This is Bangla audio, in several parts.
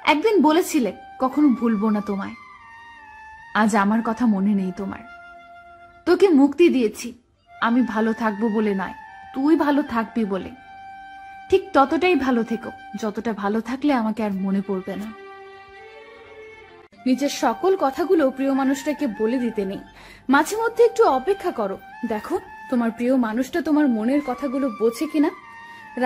একদিন বলেছিলে কখনো ভুলবো না তোমায়। আজ আমার কথা মনে নেই তোমার। তোকে মুক্তি দিয়েছি আমি ভালো থাকবো বলে নয়, তুই ভালো থাকবি বলে। ঠিক ততটাই ভালো থেকো যতটা ভালো থাকলে আমাকে আর মনে পড়বে না। নিজের সকল কথাগুলো প্রিয় মানুষটাকে বলে দিতে নেই, মাঝে মধ্যে একটু অপেক্ষা করো, দেখো তোমার প্রিয় মানুষটা তোমার মনের কথাগুলো বোঝে কিনা।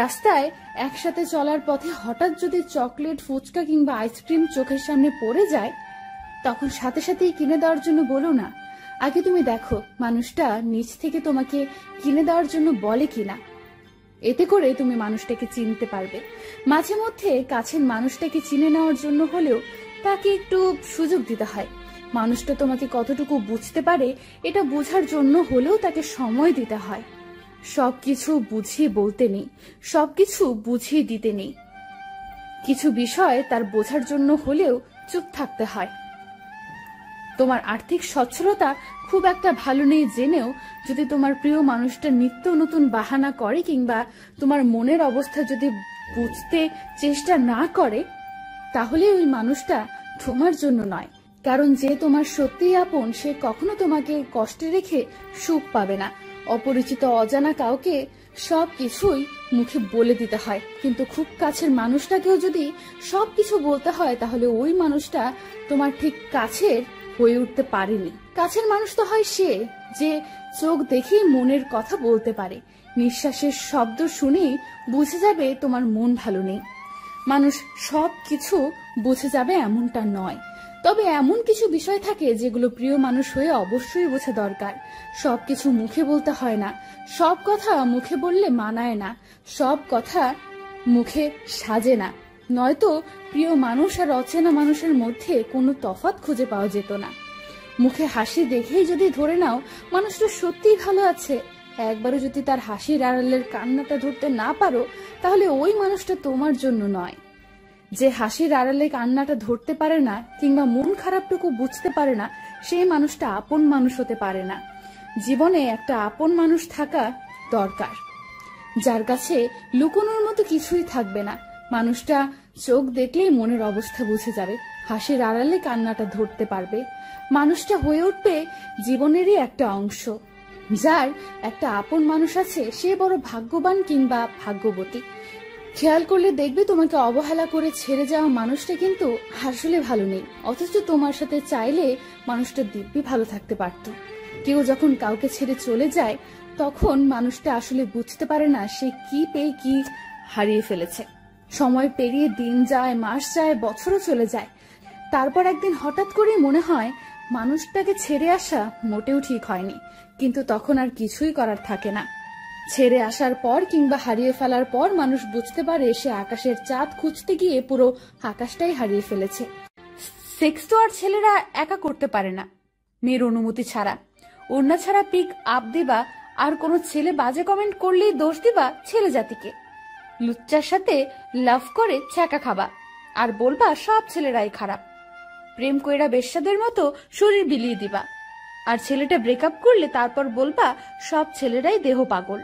রাস্তায় একসাথে চলার পথে হঠাৎ যদি চকলেট, ফুচকা কিংবা আইসক্রিম চোখের সামনে পড়ে যায়, তখন সাথে সাথেই কিনে দেওয়ার জন্য বলো না। আগে তুমি দেখো মানুষটা নিজ থেকে তোমাকে কিনে দেওয়ার জন্য বলে কিনা। এতে করে তুমি মানুষটাকে চিনতে পারবে। মাঝে মধ্যে কাছের মানুষটাকে চিনে নেওয়ার জন্য হলেও তাকে একটু সুযোগ দিতে হয়। মানুষটা তোমাকে কতটুকু বুঝতে পারে এটা বোঝার জন্য হলেও তাকে সময় দিতে হয়। সবকিছু বুঝিয়ে বলতে নেই, সবকিছু বুঝিয়ে দিতে নেই। কিছু বিষয় তার বোঝার জন্য হলেও চুপ থাকতে হয়। তোমার আর্থিক সচ্ছলতা খুব একটা ভালো নেই জেনেও যদি তোমার প্রিয় মানুষটা নিত্য নতুন বাহানা করে কিংবা তোমার মনের অবস্থা যদি বুঝতে চেষ্টা না করে, তাহলে ওই মানুষটা তোমার জন্য নয়। কারণ যে তোমার সত্যিই আপন সে কখনো তোমাকে কষ্টে রেখে সুখ পাবে না। অপরিচিত অজানা কাউকে সবকিছুই মুখে বলে দিতে হয়, কিন্তু খুব কাছের মানুষটাকেও যদি সবকিছু বলতে হয় তাহলে ওই মানুষটা তোমার ঠিক কাছের হয়ে উঠতে পারেনি। কাছের মানুষ তো হয় সে যে চোখ দেখেই মনের কথা বলতে পারে, নিঃশ্বাসের শব্দ শুনেই বুঝে যাবে তোমার মন ভালো নেই। মানুষ সবকিছু বুঝে যাবে এমনটা নয়, তবে এমন কিছু বিষয় থাকে যেগুলো প্রিয় মানুষ হয়ে অবশ্যই বোঝা দরকার। সবকিছু মুখে বলতে হয় না, সব কথা মুখে বললে মানায় না, সব কথা মুখে সাজে না। নয়তো প্রিয় মানুষ আর অচেনা মানুষের মধ্যে কোনো তফাৎ খুঁজে পাওয়া যেত না। মুখে হাসি দেখেই যদি ধরে নাও মানুষটা সত্যিই ভালো আছে, একবারও যদি তার হাসির আড়ালের কান্নাটা ধরতে না পারো, তাহলে ওই মানুষটা তোমার জন্য নয়। যে হাসির আড়ালে কান্নাটা ধরতে পারে না কিংবা মন খারাপটুকু বুঝতে পারে না, সেই মানুষটা আপন মানুষ হতে পারে না। জীবনে একটা আপন মানুষ থাকা দরকার, যার কাছে লুকোনোর মতো কিছুই থাকবে না। মানুষটা চোখ দেখলেই মনের অবস্থা বুঝে যাবে, হাসির আড়ালে কান্নাটা ধরতে পারবে। মানুষটা হয়ে উঠবে জীবনেরই একটা অংশ। যার একটা আপন মানুষ আছে সে বড় ভাগ্যবান কিংবা ভাগ্যবতী। খেয়াল করলে দেখবে তোমাকে অবহেলা করে ছেড়ে যাওয়া মানুষটা কিন্তু আসলে ভালো নেই, অথচ তোমার সাথে চাইলে মানুষটা দিব্যি ভালো থাকতে পারত। কেউ যখন কাউকে ছেড়ে চলে যায় তখন মানুষটা আসলে বুঝতে পারে না সে কি পেয়ে কি হারিয়ে ফেলেছে। সময় পেরিয়ে দিন যায়, মাস যায়, বছরও চলে যায়, তারপর একদিন হঠাৎ করে মনে হয় মানুষটাকে ছেড়ে আসা মোটেও ঠিক হয়নি, কিন্তু তখন আর কিছুই করার থাকে না। ছেড়ে আসার পর কিংবা হারিয়ে ফেলার পর মানুষ বুঝতে পারে সে আকাশের চাঁদ খুঁজতে গিয়ে পুরো আকাশটাই হারিয়ে ফেলেছে। সেক্স তো আর ছেলেরা একা করতে পারে না মেয়ের অনুমতি ছাড়া। ওড়না ছাড়া পিক আপ দিবা আর কোনো ছেলে বাজে কমেন্ট করলেই দোষ দিবা ছেলে জাতিকে। লুচ্চার সাথে লাভ করে ছ্যাঁকা খাবা আর বলবা সব ছেলেরাই খারাপ। প্রেম কইরা বেশ্যাদের মতো শরীর বিলিয়ে দিবা আর ছেলেটা ব্রেকআপ করলে তারপর বলবা সব ছেলেরাই দেহ পাগল।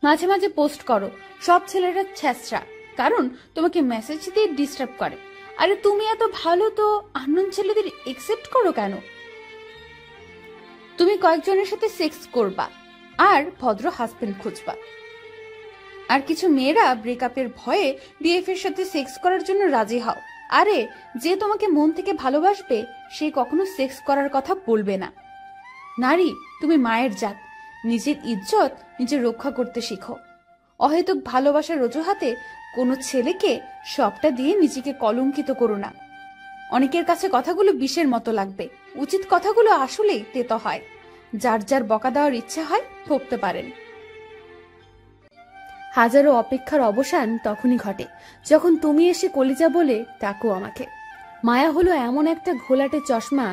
মাঝে মাঝে পোস্ট করো সব ছেলেরা ছ্যাঁচড়া, কারণ তোমাকে মেসেজ দিয়ে ডিস্টার্ব করে। আরে তুমি এত ভালো তো আননোন ছেলেদের একসেপ্ট করো কেন? তুমি কয়েকজনের সাথে সেক্স করবা আর ভদ্র হাজবেন্ড খুঁজবা। আর কিছু মেয়েরা ব্রেকআপের ভয়ে বিএফ এর সাথে সেক্স করার জন্য রাজি হও। আরে যে তোমাকে মন থেকে ভালোবাসবে সে কখনো সেক্স করার কথা বলবে না। নারী তুমি মায়ের জাত, নিজের ইজ্জত নিজে রক্ষা করতে শিখো। অহেতুক ভালোবাসার অজুহাতে কোনো ছেলেকে সবটা দিয়ে নিজেকে কলঙ্কিত করো না। অনেকের কাছে কথাগুলো বিষের মতো লাগবে, উচিত কথাগুলো আসলেই তেতো হয়। যার যার বকা দেওয়ার ইচ্ছা হয় ভুগতে পারেন। হাজারো অপেক্ষার অবসান তখনই ঘটে যখন তুমি এসে কলিজা বলে ডাকো আমাকে। মায়া হলো এমন একটা ঘোলাটে চশমা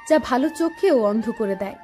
যা ভালো চোখকেও অন্ধ করে দেয়।